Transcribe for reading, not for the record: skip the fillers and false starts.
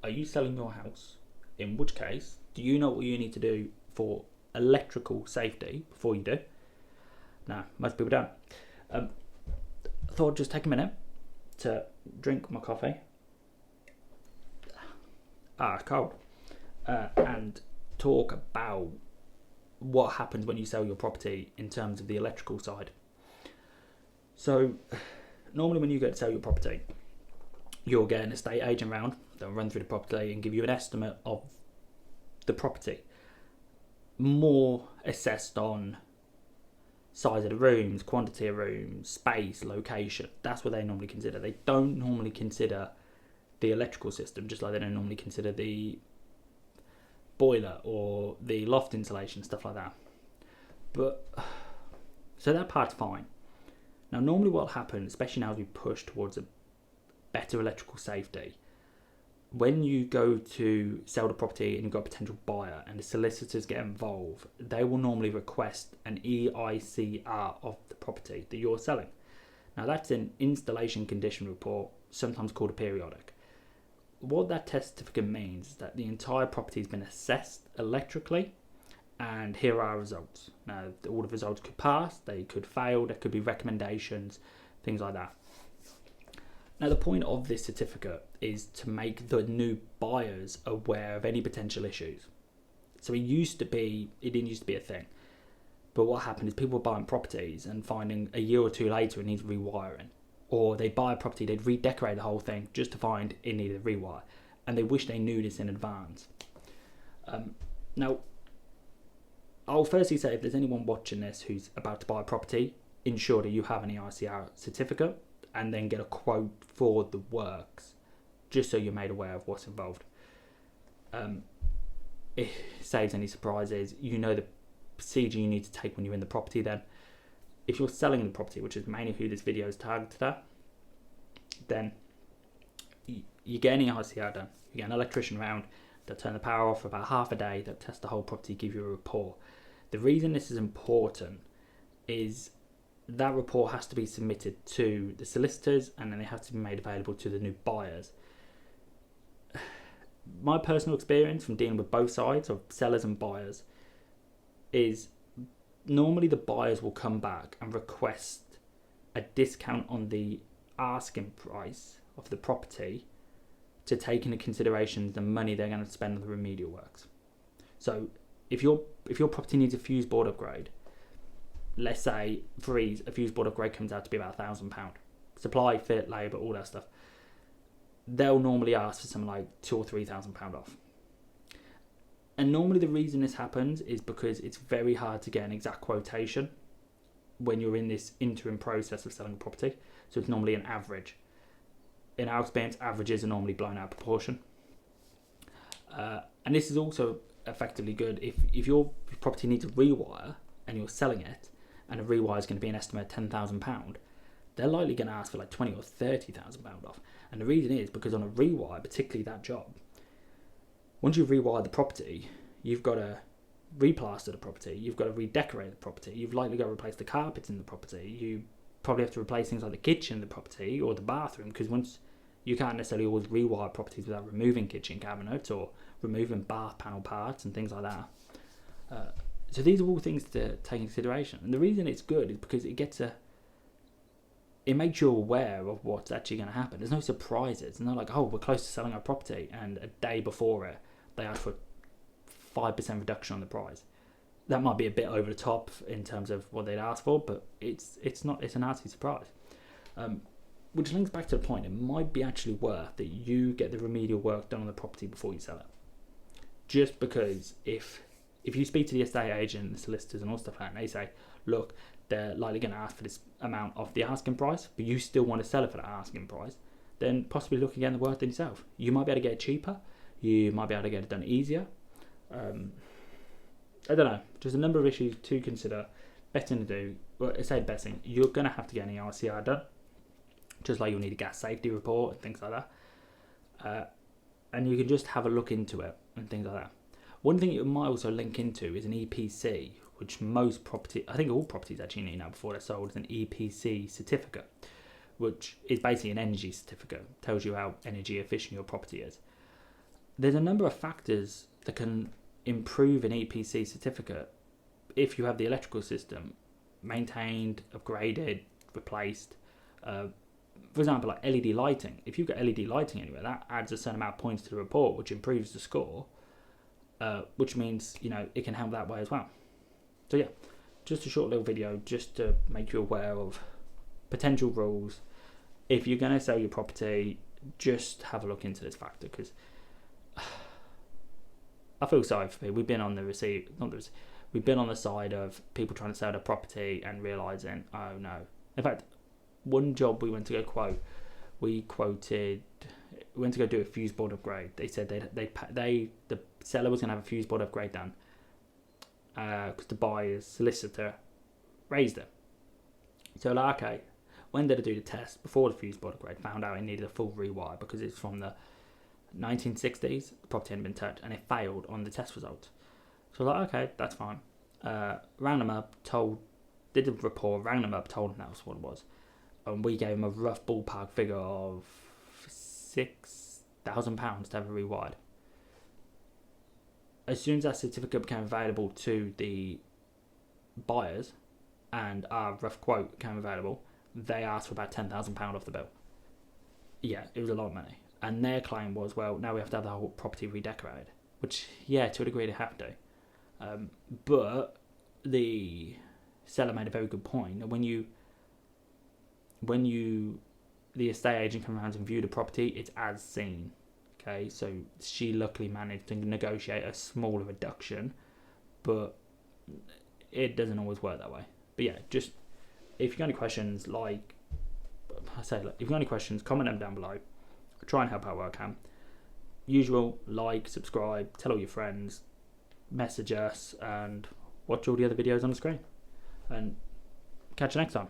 are you selling your house? In which case, do you know what you need to do for electrical safety before you do? No, most people don't. I thought I'd just take a minute to drink my coffee. It's cold. And talk about what happens when you sell your property in terms of the electrical side. So, normally when you go to sell your property, you'll get an estate agent round. They'll run through the property and give you an estimate of the property, more assessed on size of the rooms, quantity of rooms, space, location. That's what they normally consider. They don't normally consider the electrical system, just like they don't normally consider the boiler or the loft insulation, stuff like that. But so that part's fine. Now, normally what happens, especially now as we push towards a better electrical safety, when you go to sell the property and you've got a potential buyer and the solicitors get involved, they will normally request an EICR of the property that you're selling. Now, that's an installation condition report, sometimes called a periodic. What that test certificate means is that the entire property has been assessed electrically, and here are our results. Now, all the results could pass, they could fail, there could be recommendations, things like that. Now, the point of this certificate is to make the new buyers aware of any potential issues. So it didn't used to be a thing. But what happened is people were buying properties and finding a year or two later it needs rewiring. Or they'd buy a property, they'd redecorate the whole thing just to find it needed a rewire. And they wish they knew this in advance. Now, I'll firstly say, if there's anyone watching this who's about to buy a property, ensure that you have an EICR certificate and then get a quote for the works, just so you're made aware of what's involved. It saves any surprises. You know the procedure you need to take when you're in the property then. If you're selling the property, which is mainly who this video is targeted at, then you get an EICR done. You get an electrician round, they'll turn the power off for about half a day, they'll test the whole property, give you a report. The reason this is important is that report has to be submitted to the solicitors and then it has to be made available to the new buyers. My personal experience from dealing with both sides of sellers and buyers is normally the buyers will come back and request a discount on the asking price of the property to take into consideration the money they're going to spend on the remedial works. So if your property needs a fuse board upgrade, let's say a fuse board upgrade comes out to be about £1,000. Supply, fit, labour, all that stuff. They'll normally ask for something like £2,000 or £3,000 off. And normally the reason this happens is because it's very hard to get an exact quotation when you're in this interim process of selling a property. So it's normally an average. In our experience, averages are normally blown out of proportion. And this is also effectively good if your property needs a rewire and you're selling it, and a rewire is going to be an estimate of £10,000, they're likely going to ask for like £20,000 or £30,000 off. And the reason is because on a rewire, particularly that job, once you rewire the property, you've got to replaster the property, you've got to redecorate the property, you've likely got to replace the carpets in the property, you probably have to replace things like the kitchen in the property or the bathroom, because once you can't necessarily always rewire properties without removing kitchen cabinets or removing bath panel parts and things like that. So these are all things to take into consideration. And the reason it's good is because it makes you aware of what's actually going to happen. There's no surprises. It's not like, oh, we're close to selling our property, and a day before it, they ask for 5% reduction on the price. That might be a bit over the top in terms of what they'd ask for, but it's a nasty surprise. Which links back to the point, it might be actually worth that you get the remedial work done on the property before you sell it. Just because if you speak to the estate agent, the solicitors and all stuff like that, and they say, look, they're likely going to ask for this amount of the asking price, but you still want to sell it for that asking price, then possibly look again at the work done yourself. You might be able to get it cheaper, you might be able to get it done easier. I don't know, there's a number of issues to consider. Best thing to do, well, I say best thing, you're going to have to get an EICR done, just like you'll need a gas safety report and things like that. And you can just have a look into it and things like that. One thing you might also link into is an EPC, which I think all properties actually need now before they're sold, is an EPC certificate, which is basically an energy certificate. It tells you how energy efficient your property is. there's a number of factors that can improve an EPC certificate if you have the electrical system maintained, upgraded, replaced. For example, like LED lighting. If you've got LED lighting anywhere, that adds a certain amount of points to the report, which improves the score, which means, it can help that way as well. So yeah, just a short little video just to make you aware of potential rules. If you're going to sell your property, just have a look into this factor, because I feel sorry for people. We've been on we've been on the side of people trying to sell their property and realising, oh no. In fact, one job we went to go quote, we went to go do a fuse board upgrade. They said the seller was going to have a fuse board upgrade done because the buyer's solicitor raised it. So like, okay, when did I do the test? Before the fuse board upgrade, found out it needed a full rewire because it's from the 1960s. The property hadn't been touched and it failed on the test results. So like, okay, that's fine. Rang them up, did the report, rang them up, told them that was what it was. And we gave them a rough ballpark figure of £6,000 to have it rewired. As soon as that certificate became available to the buyers and our rough quote became available, they asked for about £10,000 off the bill. Yeah, it was a lot of money. And their claim was, well, now we have to have the whole property redecorated. Which, yeah, to a degree they have to. But the seller made a very good point. When the estate agent comes around and view the property, it's as seen. Okay, so she luckily managed to negotiate a smaller reduction, but it doesn't always work that way. But yeah, just if you've got any questions, if you've got any questions, comment them down below. I'll try and help out where I can. Usual, like, subscribe, tell all your friends, message us, and watch all the other videos on the screen. And catch you next time.